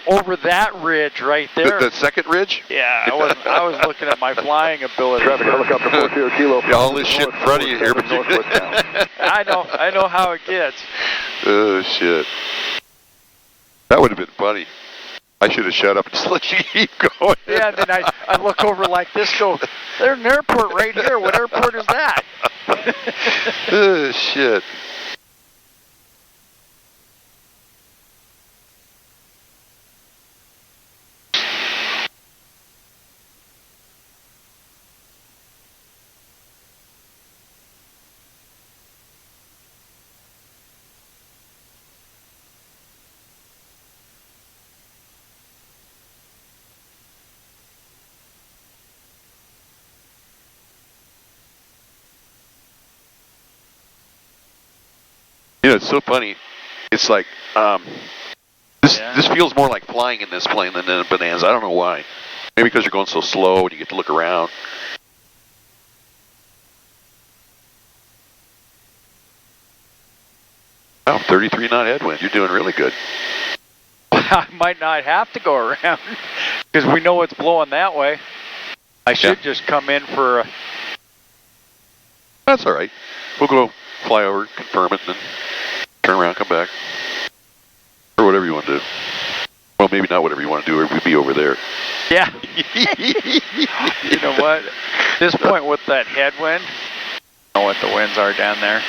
over that ridge right there. The second ridge? Yeah, I was looking at my flying ability. Traffic, helicopter 40 kilo. Yeah, all this shit in front of you here, but I know how it gets. Oh, shit. That would have been funny. I should have shut up and just let you keep going. Yeah, and then I look over like this, go, there's an airport right here. What airport is that? Oh, shit. You know, it's so funny. It's like, this feels more like flying in this plane than in a Bonanza. I don't know why. Maybe because you're going so slow and you get to look around. Wow, 33 knot headwind. You're doing really good. I might not have to go around because we know it's blowing that way. I should just come in for a... That's all right. We'll go fly over, confirm it, and then turn around, come back. Or whatever you want to do. Well, maybe not whatever you want to do, or we'd be over there. Yeah. You know what? At this point with that headwind, I know what the winds are down there.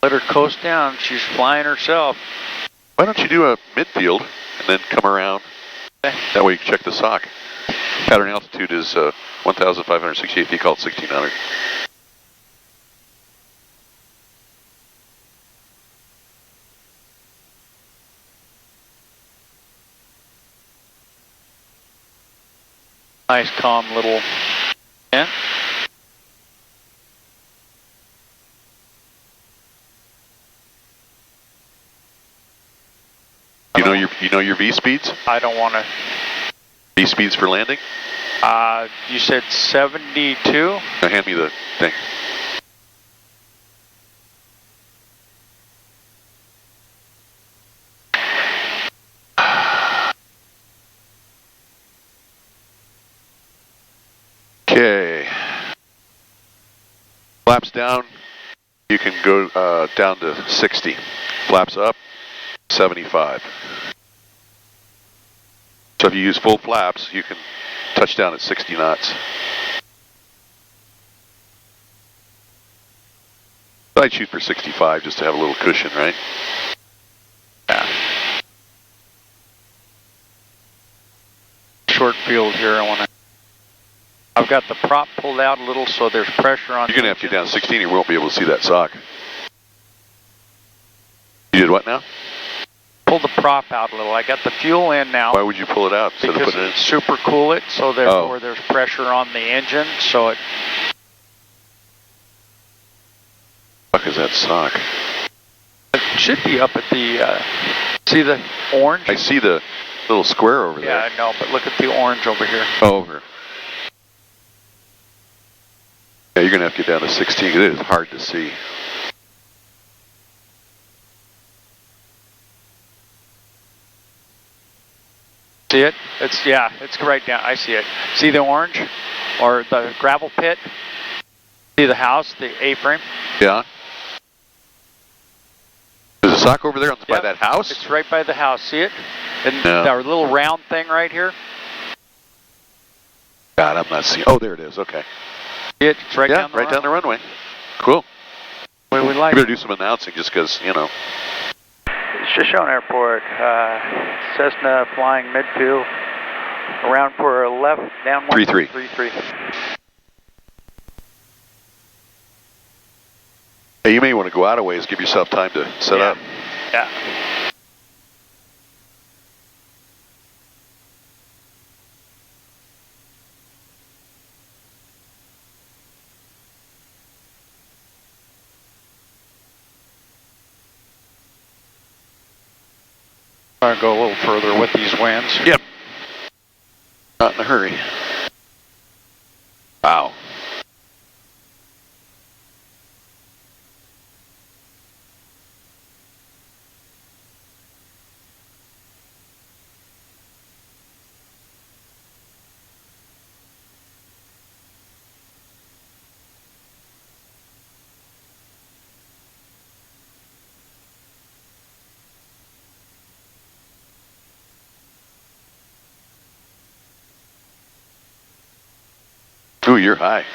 Let her coast down. She's flying herself. Why don't you do a midfield and then come around? That way you can check the sock. Pattern altitude is 1,568 feet, called 1,600. Nice, calm little... Yeah. You know your V speeds? I don't want to... V speeds for landing? You said 72? Now hand me the thing. Okay. Flaps down, you can go down to 60. Flaps up, 75. So if you use full flaps, you can touch down at 60 knots. I'd shoot for 65 just to have a little cushion, right? Yeah. Short field here, I've got the prop pulled out a little so there's pressure on. You're going to have to get down 16, you won't be able to see that sock. You did what now? Pull the prop out a little. I got the fuel in now. Why would you pull it out instead of putting it in? Super cool it, so therefore there's pressure on the engine, so it... What the fuck is that sock? It should be up at the, see the orange? I see the little square over there. Yeah, I know, but look at the orange over here. Oh, over. Yeah, you're going to have to get down to 16. It is hard to see. See it? It's right down. I see it. See the orange or the gravel pit? See the house, the A-frame? Yeah. There's a sock over there by that house? It's right by the house. See it? And our little round thing right here? God, I'm not seeing. Oh, there it is. Okay. See it? It's right down the runway. Down the runway. Cool. What we like. You better do some announcing just because, you know. Shoshone Airport, Cessna flying midfield, around for a left, down 33. 33. Hey, you may want to go out a ways, give yourself time to set up. Yeah. I'll go a little further with these winds. Yep. Not in a hurry. Wow. Ooh, you're high.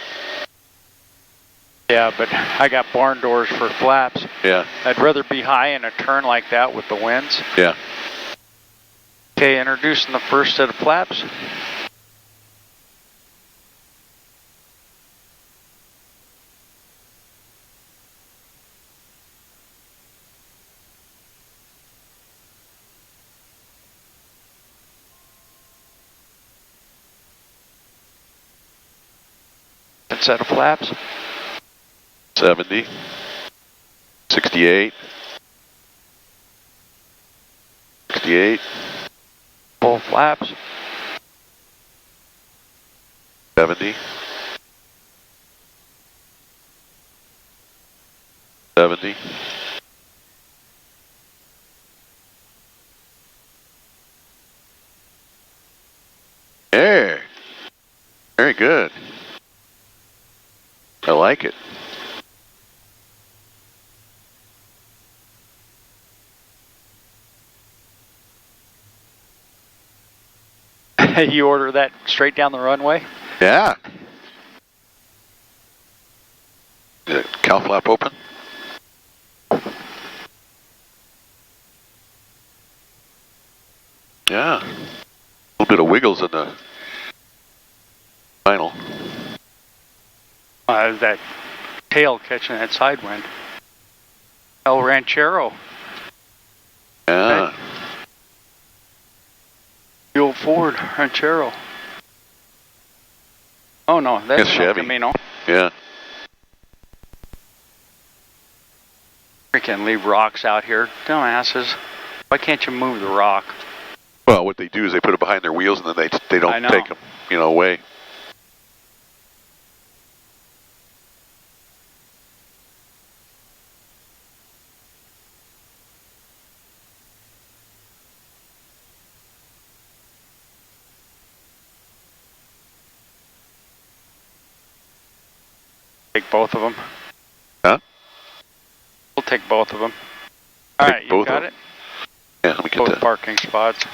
Yeah, but I got barn doors for flaps. Yeah. I'd rather be high in a turn like that with the winds. Yeah. Okay, introducing the first set of flaps. Second set of flaps. 70. 68. 68. Full flaps. 70. 70. There. Very good. I like it. You order that straight down the runway? Yeah. Cow flap open. Yeah. A little bit of wiggles in the final. That tail catching that side wind. El Ranchero. Yeah. Okay. The old Ford Ranchero. Oh no, that's It's Chevy. Camino. Yeah. Freaking leave rocks out here, dumbasses. Why can't you move the rock? Well, what they do is they put it behind their wheels and then they I don't know. take them, away. Take both of them. Huh? We'll take both of them. All right, you both got of it? Yeah, let me get Both that. parking spots.